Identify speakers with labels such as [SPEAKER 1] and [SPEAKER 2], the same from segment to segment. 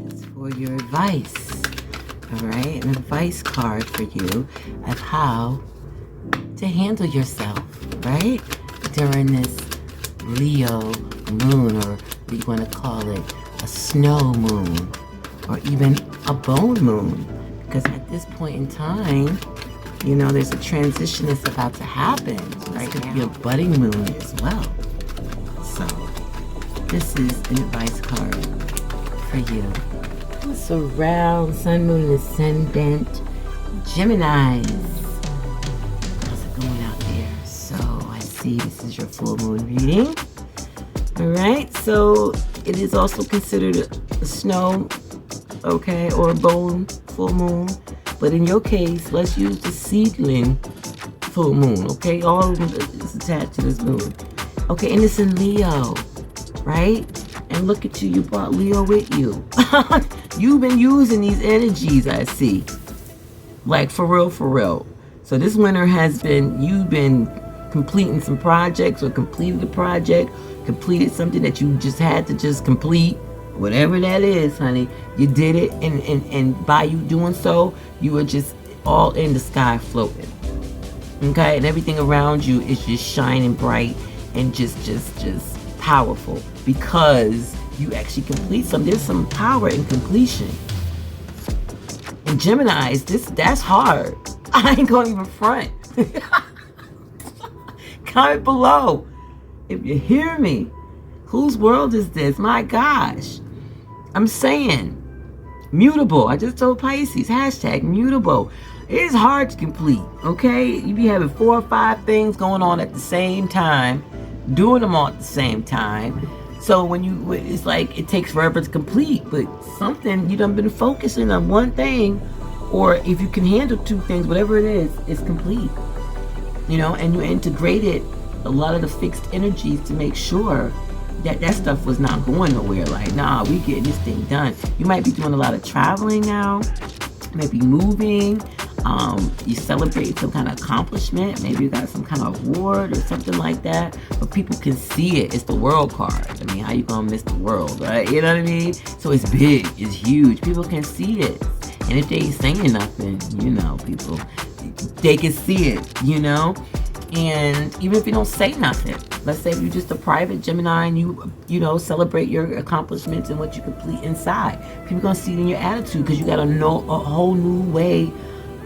[SPEAKER 1] It's for your advice. All right, an advice card for you of how to handle yourself, right? During this Leo moon, or what you want to call it, a snow moon, or even a bone moon. Because at this point in time, you know, there's a transition that's about to happen, right? It could be a budding moon as well. So, this is an advice card for you. It's around Sun, Moon, and Ascendant Geminis. How's it going out there? So, I see this is your full moon reading. Alright, so it is also considered a snow, okay, or a bone full moon. But in your case, let's use the seedling full moon, okay? All of them is attached to this moon. Okay, and it's in Leo, right? And look at you, you brought Leo with you. You've been using these energies, I see. Like, for real, for real. So this winter has been, you've been completing some projects, or completed a project, completed something that you just had to just complete. Whatever that is, honey, you did it, and by you doing so, you were just all in the sky floating. Okay, and everything around you is just shining bright and just powerful, because you actually complete something. There's some power in completion. And Geminis, that's hard. I ain't gonna even front. Comment below if you hear me. Whose world is this? My gosh. I'm saying, mutable. I just told Pisces, hashtag mutable. It is hard to complete, okay? You be having 4 or 5 things going on at the same time, doing them all at the same time. So when it's like it takes forever to complete, but something, you done been focusing on one thing, or if you can handle 2 things, whatever it is, it's complete. You know, and you integrated a lot of the fixed energies to make sure that stuff was not going nowhere. Like, nah, we getting this thing done. You might be doing a lot of traveling now. You might be moving. You celebrate some kind of accomplishment. Maybe you got some kind of award or something like that. But people can see it. It's the world card. I mean, how you gonna miss the world, right? You know what I mean? So it's big. It's huge. People can see it. And if they ain't saying nothing, you know, people, they can see it, you know? And even if you don't say nothing, let's say you're just a private Gemini and you know, celebrate your accomplishments and what you complete inside, people gonna see it in your attitude, because you got a whole new way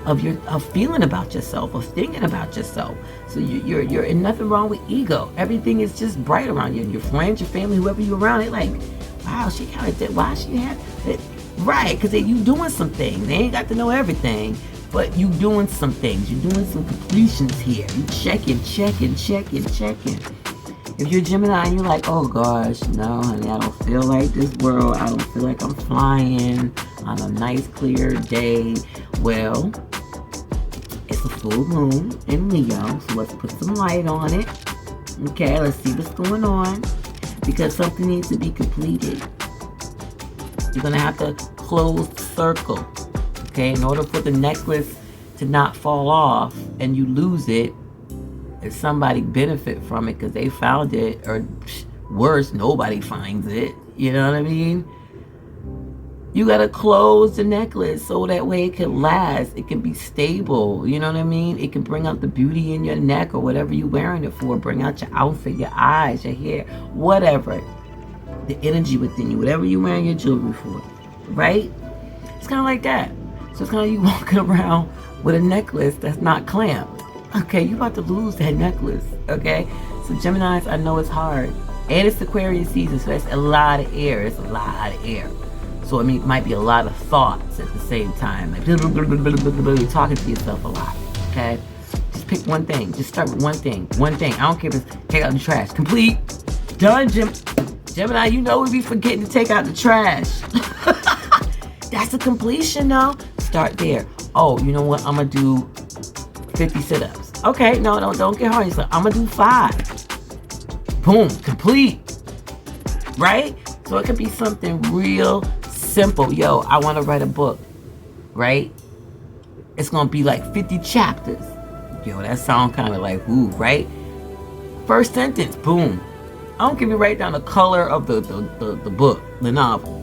[SPEAKER 1] of feeling about yourself, of thinking about yourself. So you're in nothing wrong with ego. Everything is just bright around you. Your friends, your family, whoever you're around, they're like, wow, she kind of did. Why she had it? Right? Because you doing some things. They ain't got to know everything. But you doing some things. You're doing some completions here. You checking. If you're a Gemini and you're like, oh gosh, no, honey, I don't feel like this world. I don't feel like I'm flying on a nice clear day. Well, it's a full moon in Leo, so let's put some light on it. Okay, let's see what's going on. Because something needs to be completed. You're going to have to close the circle. Okay, in order for the necklace to not fall off and you lose it, if somebody benefit from it because they found it, or worse, nobody finds it, you know what I mean? You gotta close the necklace so that way it can last, it can be stable, you know what I mean? It can bring out the beauty in your neck or whatever you're wearing it for, bring out your outfit, your eyes, your hair, whatever. The energy within you, whatever you're wearing your jewelry for, right? It's kind of like that. So it's kind of you walking around with a necklace that's not clamped. Okay, you're about to lose that necklace, okay? So Geminis, I know it's hard. And it's Aquarius season, so that's a lot of air. It's a lot of air. So I mean, it might be a lot of thoughts at the same time. Like, you're talking to yourself a lot, okay? Just pick one thing. Just start with one thing. One thing. I don't care if it's take out the trash. Complete. Done, Gemini, you know we be forgetting to take out the trash. That's a completion, though. Start there. Oh, you know what? I'm going to do 50 sit-ups. Okay, no, don't get hard on yourself. I'm going to do 5. Boom, complete. Right? So it could be something real simple. Yo, I want to write a book. Right? It's going to be like 50 chapters. Yo, that sounds kind of like, ooh, right? First sentence, boom. I don't give you write down the color of the book, the novel.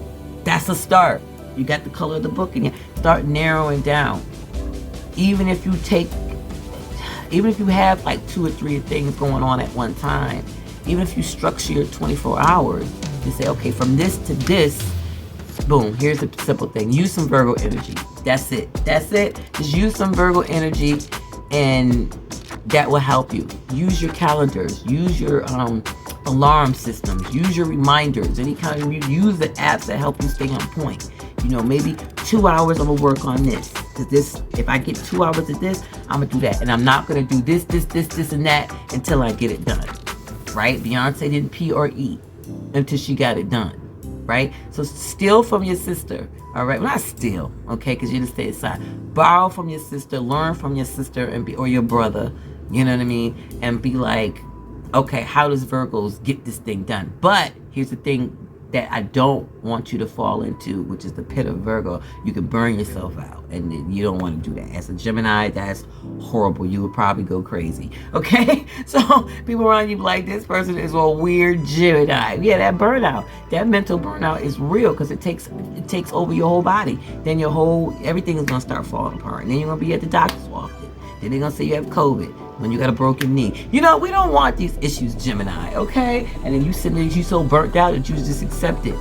[SPEAKER 1] That's a start. You got the color of the book and you start narrowing down. Even if you have like 2 or 3 things going on at one time, even if you structure your 24 hours, you say, okay, from this to this, boom, here's a simple thing. Use some Virgo energy. That's it. Just use some Virgo energy and that will help you. Use your calendars. Use your alarm systems. Use your reminders. Any kind of, use the apps that help you stay on point. Maybe 2 hours I'm going to work on this. If I get 2 hours of this, I'm going to do that. And I'm not going to do this, and that until I get it done. Right? Beyonce didn't pee or eat until she got it done. Right? So steal from your sister. All right? Well, not steal, okay? Because you didn't stay aside. Borrow from your sister. Learn from your sister or your brother. You know what I mean? And be like, okay, how does Virgos get this thing done? But here's the thing that I don't want you to fall into, which is the pit of Virgo. You can burn yourself out, and you don't want to do that. As a Gemini, that's horrible. You would probably go crazy, okay? So people around you like, this person is a weird Gemini. Yeah, that burnout, that mental burnout is real because it takes over your whole body. Then everything is going to start falling apart. And then you're going to be at the doctor's office. Then they're going to say you have COVID when you got a broken knee. We don't want these issues, Gemini, okay? And then you so burnt out that you just accept it.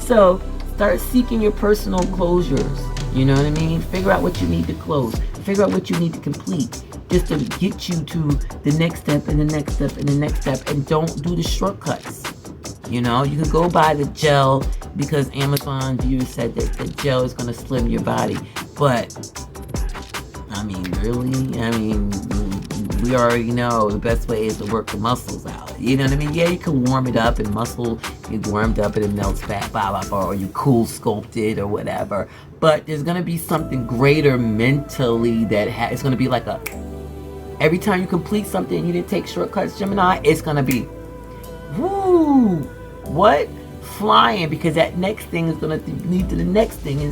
[SPEAKER 1] So start seeking your personal closures. You know what I mean? Figure out what you need to close. Figure out what you need to complete just to get you to the next step and the next step and the next step. And don't do the shortcuts. You can go buy the gel because Amazon viewers said that the gel is going to slim your body. But really? We already know the best way is to work the muscles out. You know what I mean? Yeah, you can warm it up and muscle is warmed up and it melts back, blah, blah, blah, or you cool sculpt it or whatever. But there's going to be something greater mentally that it's going to be like every time you complete something and you didn't take shortcuts, Gemini, it's going to be, whoo, what? Flying, because that next thing is going to lead to the next thing, and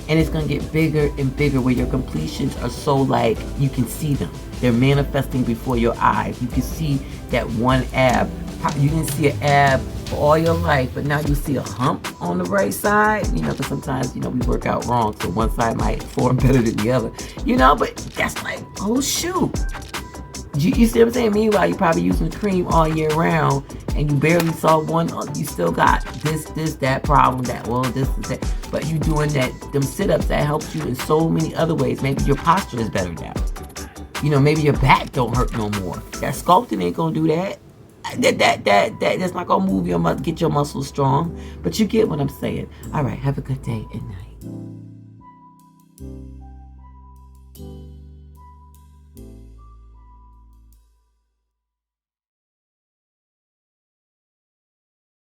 [SPEAKER 1] it's going to get bigger and bigger, where your completions are so like you can see them. They're manifesting before your eyes. You can see that one ab. You didn't see an ab for all your life, but now you see a hump on the right side. Because sometimes we work out wrong, so one side might form better than the other. But that's like, oh shoot. You see what I'm saying? Meanwhile, you're probably using cream all year round and you barely saw one. You still got this, that problem, this, that. But you doing them sit-ups that helps you in so many other ways. Maybe your posture is better now. Maybe your back don't hurt no more. That sculpting ain't gonna do that. That's not gonna move get your muscles strong. But you get what I'm saying. All right, have a good day and night.